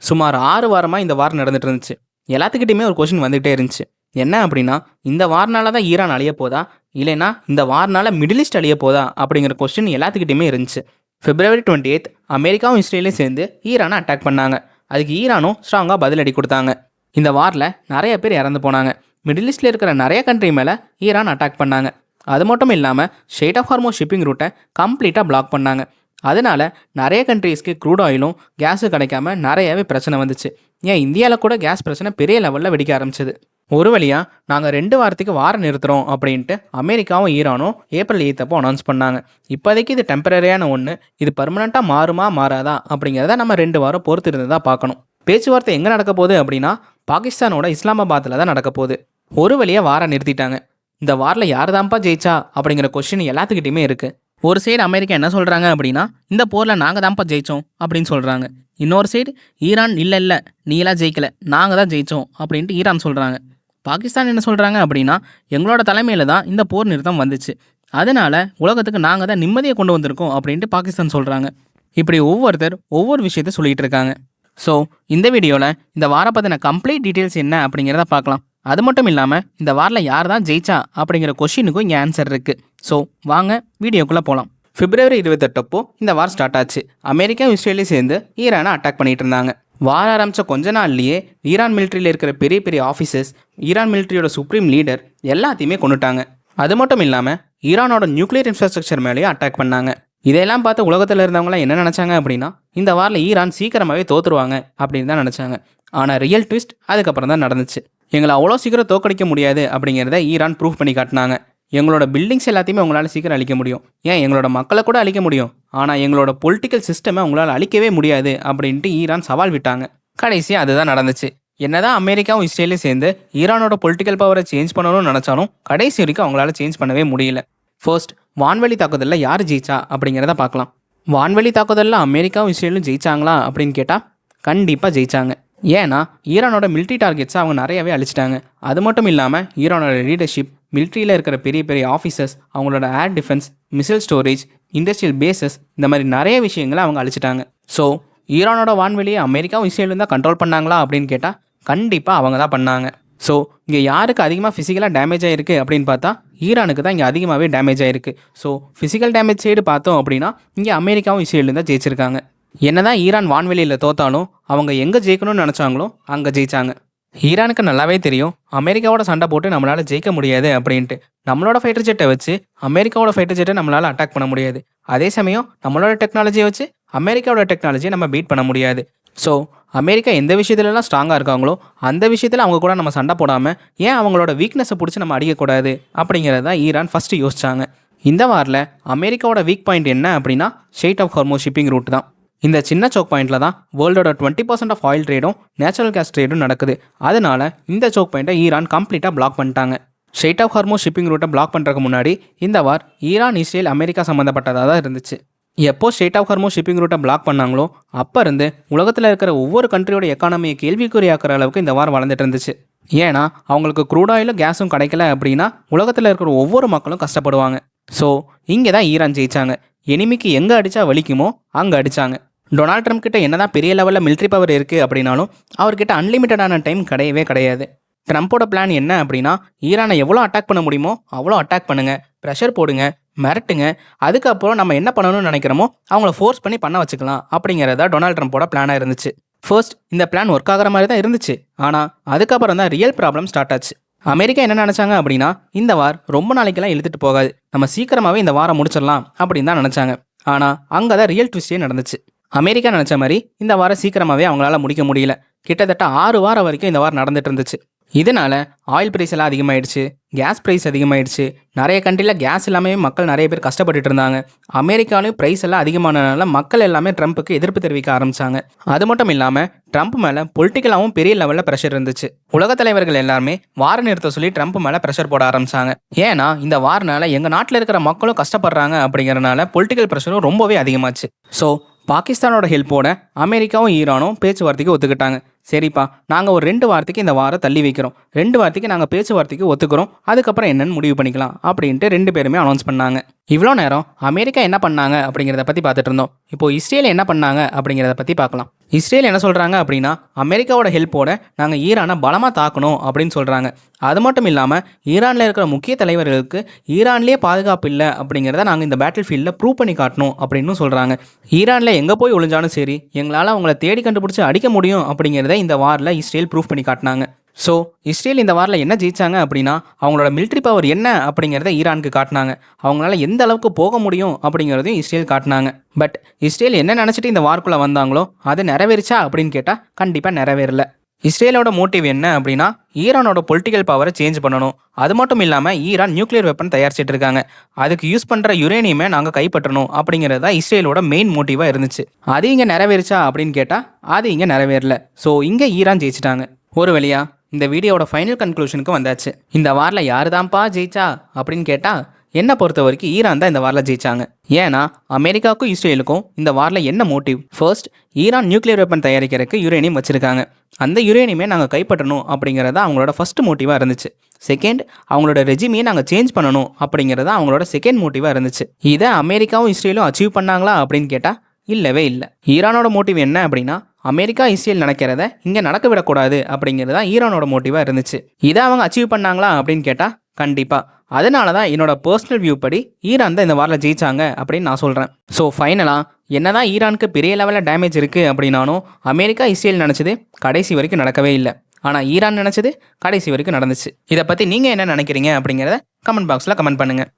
சுமார் 6 வாரமா இந்த வார் நடந்துட்டு இருந்துச்சு. எல்லாத்துக்கிட்டயுமே ஒரு கொஸ்டின் வந்துகிட்டே இருந்துச்சு. என்ன அப்படின்னா, இந்த வார்னால தான் ஈரான் அழிய போதா? இல்லைன்னா இந்த வார்னால மிடில் ஈஸ்ட் அழிய போதா? அப்படிங்கிற கொஸ்டின் எல்லாத்துக்கிட்டயுமே இருந்துச்சு. பிப்ரவரி 28 அமெரிக்காவும் இஸ்ரேலும் சேர்ந்து ஈரானை அட்டாக் பண்ணாங்க. அதுக்கு ஈரானும் ஸ்ட்ராங்காக பதிலடி கொடுத்தாங்க. இந்த வாரில் நிறைய பேர் இறந்து போனாங்க. மிடில் ஈஸ்டில் இருக்கிற நிறைய கண்ட்ரி மேலே ஈரான் அட்டாக் பண்ணாங்க. அது மட்டும் இல்லாமல் ஸ்ட்ரெய்ட் ஆஃப் ஹார்மோஸ் ஷிப்பிங் ரூட்டை கம்ப்ளீட்டாக பிளாக் பண்ணாங்க. அதனால் நிறைய கண்ட்ரீஸ்க்கு க்ரூட் ஆயிலும் கேஸும் கிடைக்காம நிறையவே பிரச்சனை வந்துச்சு. ஏன் இந்தியாவில் கூட கேஸ் பிரச்சனை பெரிய லெவலில் வெடிக்க ஆரம்பிச்சது. ஒரு வழியாக நாங்கள் 2 வாரத்துக்கு வாரம் நிறுத்துகிறோம் அப்படின்ட்டு அமெரிக்காவும் ஈரானும் ஏப்ரல் 8 அப்போ அனௌன்ஸ் பண்ணாங்க. இப்போதைக்கு இது டெம்பரரியான ஒன்று, இது பர்மனெண்ட்டாக மாறுமா மாறாதா அப்படிங்கிறத நம்ம 2 வாரம் பொறுத்து இருந்து தான் பார்க்கணும். பேச்சுவார்த்தை எங்கே நடக்க போகுது அப்படின்னா பாகிஸ்தானோட இஸ்லாமாபாத்தில் தான் நடக்க போகுது. ஒரு வழியாக வாரம் நிறுத்திட்டாங்க. இந்த வாரில் யார் தான்ப்பா ஜெயிச்சா அப்படிங்கிற கொஸ்டின் எல்லாத்துக்கிட்டையுமே இருக்குது. ஒரு சைடு அமெரிக்கா என்ன சொல்கிறாங்க அப்படின்னா, இந்த போரில் நாங்கள் தான்ப்பா ஜெயித்தோம் அப்படின்னு சொல்கிறாங்க. இன்னொரு சைடு ஈரான் இல்லை நீலாம் ஜெயிக்கலை, நாங்கள் தான் ஜெயித்தோம் அப்படின்ட்டு ஈரான் சொல்கிறாங்க. பாகிஸ்தான் என்ன சொல்கிறாங்க அப்படின்னா, எங்களோட தலைமையில் தான் இந்த போர் நிறுத்தம் வந்துச்சு, அதனால் உலகத்துக்கு நாங்கள் தான் நிம்மதியை கொண்டு வந்திருக்கோம் அப்படின்ட்டு பாகிஸ்தான் சொல்கிறாங்க. இப்படி ஒவ்வொருத்தர் ஒவ்வொரு விஷயத்த சொல்லிகிட்டு இருக்காங்க. ஸோ இந்த வீடியோவில் இந்த வாரம் பற்றின கம்ப்ளீட் டீட்டெயில்ஸ் என்ன அப்படிங்கிறத பார்க்கலாம். அது மட்டும் இல்லாமல் இந்த வாரில் யார் தான் ஜெயிச்சா அப்படிங்கிற கொஷினுக்கும் இங்கே ஆன்சர் இருக்குது. ஸோ வாங்க வீடியோக்குள்ளே போகலாம். பிப்ரவரி 28 இந்த வார் ஸ்டார்ட் ஆச்சு. அமெரிக்கா இஸ்ரேலையும் சேர்ந்து ஈரானை அட்டாக் பண்ணிட்டு இருந்தாங்க. வார ஆரம்பித்த கொஞ்ச நாள்லேயே ஈரான் மிலிட்ரியில் இருக்கிற பெரிய பெரிய ஆஃபீஸர்ஸ், ஈரான் மிலிட்ரியோட சுப்ரீம் லீடர் எல்லாத்தையுமே கொண்டுட்டாங்க. அது மட்டும் இல்லாமல் ஈரானோட நியூக்ளியர் இன்ஃப்ராஸ்ட்ரக்சர் மேலேயும் அட்டாக் பண்ணாங்க. இதையெல்லாம் பார்த்து உலகத்தில் இருந்தவங்களாம் என்ன நினச்சாங்க அப்படின்னா, இந்த வாரில் ஈரான் சீக்கிரமாகவே தோற்றுருவாங்க அப்படின்னு தான் நினச்சாங்க. ஆனால் ரியல் ட்விஸ்ட் அதுக்கப்புறம் தான் நடந்துச்சு. எங்களை அவ்வளோ சீக்கிரம் தோக்கடிக்க முடியாது அப்படிங்கிறத ஈரான் ப்ரூவ் பண்ணி காட்டினாங்க. எங்களோட பில்டிங்ஸ் எல்லாத்தையுமே உங்களால் சீக்கிரம் அழிக்க முடியும், ஏன் எங்களோட மக்களை கூட அழிக்க முடியும், ஆனால் எங்களோட பொலிட்டிக்கல் சிஸ்டமை உங்களால் அழிக்கவே முடியாது அப்படின்ட்டு ஈரான் சவால் விட்டாங்க. கடைசியாக அதுதான் நடந்துச்சு. என்னதான் அமெரிக்காவும் இஸ்ரேலையும் சேர்ந்து ஈரானோட பொலிட்டிக்கல் பவரை சேஞ்ச் பண்ணணும்னு நினச்சாலும் கடைசி வரைக்கும் அவங்களால சேஞ்ச் பண்ணவே முடியல. ஃபர்ஸ்ட், வான்வெளி தாக்குதலில் யார் ஜெயிச்சா அப்படிங்கிறத பார்க்கலாம். வான்வெளி தாக்குதலில் அமெரிக்காவும் இஸ்ரேலும் ஜெயிச்சாங்களா அப்படின்னு கேட்டால் கண்டிப்பாக ஜெயிச்சாங்க. ஏன்னா ஈரானோட மிலிட்ரி டார்கெட்ஸை அவங்க நிறையவே அழிச்சிட்டாங்க. அது மட்டும் இல்லாமல் ஈரானோட லீடர்ஷிப், மிலிட்ரியில் இருக்கிற பெரிய பெரிய ஆஃபீஸர்ஸ், அவங்களோட air defence, missile storage, industrial bases, இந்த மாதிரி நிறைய விஷயங்களை அவங்க அழிச்சிட்டாங்க. ஸோ ஈரானோட வான்வெளியை அமெரிக்காவும் இஸ்ரேலும் தான் கண்ட்ரோல் பண்ணாங்களா அப்படின்னு கேட்டால் கண்டிப்பாக அவங்க தான் பண்ணாங்க. ஸோ இங்கே யாருக்கு அதிகமாக ஃபிசிக்கலாக டேமேஜ் ஆகிருக்கு அப்படின்னு பார்த்தா ஈரானுக்கு தான் இங்கே அதிகமாகவே டேமேஜ் ஆகிருக்கு. ஸோ ஃபிசிக்கல் டேமேஜ் சைடு பார்த்தோம் அப்படின்னா இங்கே அமெரிக்காவும் இஸ்ரேலும் தான் ஜெயிச்சிருக்காங்க. என்னதான் ஈரான் வான்வெளியில் தோத்தாலும் அவங்க எங்கே ஜெயிக்கணும்னு நினச்சாங்களோ அங்கே ஜெயிச்சாங்க. ஈரானுக்கு நல்லாவே தெரியும் அமெரிக்காவோட சண்டை போட்டு நம்மளால் ஜெயிக்க முடியாது அப்படின்ட்டு. நம்மளோட ஃபைட்டர் ஜெட்டை வச்சு அமெரிக்காவோட ஃபைட்டர் ஜெட்டை நம்மளால் அட்டாக் பண்ண முடியாது. அதே சமயம் நம்மளோட டெக்னாலஜியை வச்சு அமெரிக்காவோட டெக்னாலஜியை நம்ம பீட் பண்ண முடியாது. ஸோ அமெரிக்கா எந்த விஷயத்துலலாம் ஸ்ட்ராங்காக இருக்காங்களோ அந்த விஷயத்தில் அவங்க கூட நம்ம சண்டை போடாமல் ஏன் அவங்களோட வீக்னஸை பிடிச்சி நம்ம அடிக்கக்கூடாது அப்படிங்கிறது தான் ஈரான் ஃபஸ்ட்டு யோசிச்சாங்க. இந்த வாரில் அமெரிக்காவோட வீக் பாயிண்ட் என்ன அப்படின்னா Strait of Hormuz shipping route தான். இந்த சின்ன சோக் பாயிண்டில் தான் வேர்ல்டோட 20% ஆஃப் ஆயில் ட்ரேடும் நேச்சுரல் கேஸ் ட்ரேடும் நடக்குது. அதனால் இந்த சோக் பாயிண்ட்டை ஈரான் கம்ப்ளீட்டாக பிளாக் பண்ணிட்டாங்க. ஸ்ட்ரெய்ட் ஆஃப் ஹார்மோஸ் ஷிப்பிங் ரூட்டை பிளாக் பண்ணுறதுக்கு முன்னாடி இந்த வார் ஈரான், இஸ்ரேல், அமெரிக்கா சம்மந்தப்பட்டதாக தான் இருந்துச்சு. எப்போ ஸ்ட்ரெய்ட் ஆஃப் ஹார்மோஸ் ஷிப்பிங் ரூட்டை பிளாக் பண்ணாங்களோ அப்போ இருந்து உலகத்தில் இருக்கிற ஒவ்வொரு கண்ட்ரியோட எக்கானமியை கேள்விக்குறியாக்குற அளவுக்கு இந்த வார் வளர்ந்துட்டு இருந்துச்சு. ஏன்னா அவங்களுக்கு க்ரூட் ஆயிலும் கேஸும் கிடைக்கல அப்படின்னா உலகத்தில் இருக்கிற ஒவ்வொரு மக்களும் கஷ்டப்படுவாங்க. ஸோ இங்கே தான் ஈரான் ஜெயிச்சாங்க. எனிமிக்கு எங்கே அடித்தா வலிக்குமோ அங்கே அடித்தாங்க. டொனால்ட் ட்ரம்ப் கிட்ட என்னதான் பெரிய லெவலில் மிலிட்ரி பவர் இருக்குது அப்படின்னாலும் அவர்கிட்ட அன்லிமிட்டடான டைம் கிடையவே கிடையாது. ட்ரம்ப்போட பிளான் என்ன அப்படின்னா, ஈரானை எவ்வளோ அட்டாக் பண்ண முடியுமோ அவ்வளோ அட்டாக் பண்ணுங்கள், ப்ரெஷர் போடுங்க, மிரட்டுங்க, அதுக்கப்புறம் நம்ம என்ன பண்ணணும்னு நினைக்கிறோமோ அவங்கள ஃபோர்ஸ் பண்ணி பண்ண வச்சுக்கலாம் அப்படிங்கிறதா டொனால்ட் ட்ரம்ப்போட பிளானாக இருந்துச்சு. ஃபர்ஸ்ட் இந்த பிளான் ஒர்க் ஆகிற மாதிரி தான் இருந்துச்சு. ஆனால் அதுக்கப்புறம் தான் ரியல் ப்ராப்ளம் ஸ்டார்ட் ஆச்சு. அமெரிக்கா என்ன நினச்சாங்க அப்படின்னா, இந்த வார் ரொம்ப நாளைக்கெல்லாம் இழுத்துட்டு போகாது, நம்ம சீக்கிரமாகவே இந்த வாரம் முடிச்சிடலாம் அப்படின்னு தான் நினச்சாங்க. ஆனால் அங்கே தான் ரியல் ட்விஸ்டே நடந்துச்சு. அமெரிக்கா நினச்ச மாதிரி இந்த வாரம் சீக்கிரமாகவே அவங்களால முடிக்க முடியல. கிட்டத்தட்ட 6 வாரம் வரைக்கும் இந்த வாரம் நடந்துட்டு இருந்துச்சு. இதனால் ஆயில் ப்ரைஸ் எல்லாம் அதிகமாகிடுச்சு, கேஸ் ப்ரைஸ் அதிகமாகிடுச்சு. நிறைய கண்ட்ரியில் கேஸ் இல்லாமல் மக்கள் நிறைய பேர் கஷ்டப்பட்டுட்டு இருந்தாங்க. அமெரிக்காலையும் ப்ரைஸ் எல்லாம் அதிகமானதுனால மக்கள் எல்லாமே ட்ரம்ப்புக்கு எதிர்ப்பு தெரிவிக்க ஆரம்பித்தாங்க. அது மட்டும் இல்லாமல் ட்ரம்ப் மேலே பொலிட்டிக்கலாகவும் பெரிய லெவலில் ப்ரெஷர் இருந்துச்சு. உலக தலைவர்கள் எல்லாருமே வார நிறுத்த சொல்லி ட்ரம்ப் மேலே ப்ரெஷர் போட ஆரம்பித்தாங்க. ஏன்னா இந்த வாரனால எங்கள் நாட்டில் இருக்கிற மக்களும் கஷ்டப்படுறாங்க அப்படிங்கிறனால பொலிட்டிக்கல் ப்ரெஷரும் ரொம்பவே அதிகமாச்சு. ஸோ பாகிஸ்தானோட ஹெல்ப்போட அமெரிக்காவும் ஈரானும் பேச்சுவார்த்தைக்கு ஒத்துக்கிட்டாங்க. சரிப்பா, நாங்கள் ஒரு 2 வாரத்துக்கு இந்த வாரம் தள்ளி வைக்கிறோம், 2 வாரத்துக்கு நாங்கள் பேச்சுவார்த்தைக்கு ஒத்துக்கிறோம், அதுக்கப்புறம் என்னன்னு முடிவு பண்ணிக்கலாம் அப்படின்ட்டு 2 பேருமே அனௌன்ஸ் பண்ணாங்க. இவ்வளோ நேரம் அமெரிக்கா என்ன பண்ணாங்க அப்படிங்கிறத பற்றி பார்த்துட்டு இருந்தோம். இப்போ இஸ்ரேல் என்ன பண்ணாங்க அப்படிங்கிறத பற்றி பார்க்கலாம். இஸ்ரேல் என்ன சொல்கிறாங்க அப்படின்னா, அமெரிக்காவோட ஹெல்ப்போட நாங்கள் ஈரானை பலமாக தாக்கணும் அப்படின்னு சொல்கிறாங்க. அது மட்டும் இல்லாமல் ஈரானில் இருக்கிற முக்கிய தலைவர்களுக்கு ஈரான்லேயே பாதுகாப்பு இல்லை அப்படிங்கிறத நாங்கள் இந்த பேட்டில் ஃபீல்டில் ப்ரூவ் பண்ணி காட்டணும் அப்படின்னு சொல்கிறாங்க. ஈரானில் எங்கே போய் ஒளிஞ்சாலும் சரி, எங்களால் அவங்கள தேடி கண்டுபிடிச்சி அடிக்க முடியும் அப்படிங்கிறத இந்த வாரில் இஸ்ரேல் ப்ரூவ் பண்ணி காட்டினாங்க. ஸோ இஸ்ரேல் இந்த வாரில் என்ன ஜெயிச்சாங்க அப்படின்னா, அவங்களோட மிலிட்ரி பவர் என்ன அப்படிங்கிறத ஈரானுக்கு காட்டினாங்க. அவங்களால எந்த அளவுக்கு போக முடியும் அப்படிங்கிறதையும் இஸ்ரேல் காட்டினாங்க. பட் இஸ்ரேல் என்ன நினச்சிட்டு இந்த வார்க்குள்ளே வந்தாங்களோ அது நிறைவேறிச்சா அப்படின்னு கேட்டால் கண்டிப்பாக நிறைவேறல. இஸ்ரேலோட மோட்டிவ் என்ன அப்படின்னா, ஈரானோட பொலிட்டிக்கல் பவரை சேஞ்ச் பண்ணணும். அது மட்டும் இல்லாமல் ஈரான் நியூக்ளியர் வெப்பன் தயாரிச்சிட்டு இருக்காங்க, அதுக்கு யூஸ் பண்ணுற யுரேனியமை நாங்கள் கைப்பற்றணும் அப்படிங்கிறது தான் இஸ்ரேலோட மெயின் மோட்டிவாக இருந்துச்சு. அது இங்கே நிறைவேறிச்சா அப்படின்னு கேட்டால் அது இங்கே நிறைவேறல. ஸோ இங்கே ஈரான் ஜெயிச்சிட்டாங்க. ஒரு வழியா இந்த வீடியோட ஃபைனல் கன்க்ளூஷனுக்கு வந்தாச்சு. இந்த வாரில் யாரு தான்ப்பா ஜெயிச்சா அப்படின்னு கேட்டால் என்னை பொறுத்த வரைக்கும் ஈரான் தான் இந்த வாரில் ஜெயிச்சாங்க. ஏன்னா அமெரிக்காவுக்கும் இஸ்ரேலுக்கும் இந்த வாரில் என்ன motive? First, Iran nuclear weapon தயாரிக்கிறதுக்கு யுரேனியம் வச்சுருக்காங்க, அந்த யுரேனியமே நாங்கள் கைப்பற்றணும் அப்படிங்கிறது அவங்களோட ஃபர்ஸ்ட் மோட்டிவாக இருந்துச்சு. செகண்ட், அவங்களோட ரெஜிமையை நாங்கள் சேஞ்ச் பண்ணணும் அப்படிங்கிறது அவங்களோட செகண்ட் மோட்டிவாக இருந்துச்சு. இதை அமெரிக்காவும் இஸ்ரேலும் அச்சீவ் பண்ணாங்களா அப்படின்னு கேட்டால் இல்லவே இல்லை. ஈரானோட மோட்டிவ் என்ன அப்படின்னா, அமெரிக்கா இஸ்ரேல் நடக்கிறத இங்கே நடக்க விடக்கூடாது அப்படிங்கிறது தான் ஈரானோட மோட்டிவாக இருந்துச்சு. இதை அவங்க அச்சீவ் பண்ணாங்களா அப்படின்னு கேட்டால் கண்டிப்பாக. அதனால தான் என்னோட பர்சனல் வியூ படி ஈரான் தான் இந்த வாரில் ஜெயிச்சாங்க அப்படின்னு நான் சொல்கிறேன். ஸோ ஃபைனலாக என்னதான் ஈரானுக்கு பெரிய லெவலில் டேமேஜ் இருக்குது அப்படின்னாலும் அமெரிக்கா இஸ்ரேல் நினச்சது கடைசி வரைக்கும் நடக்கவே இல்லை. ஆனால் ஈரான் நினச்சது கடைசி வரைக்கும் நடந்துச்சு. இதை பற்றி நீங்கள் என்ன நினைக்கிறீங்க அப்படிங்கிறத கமெண்ட் பாக்ஸில் கமெண்ட் பண்ணுங்கள்.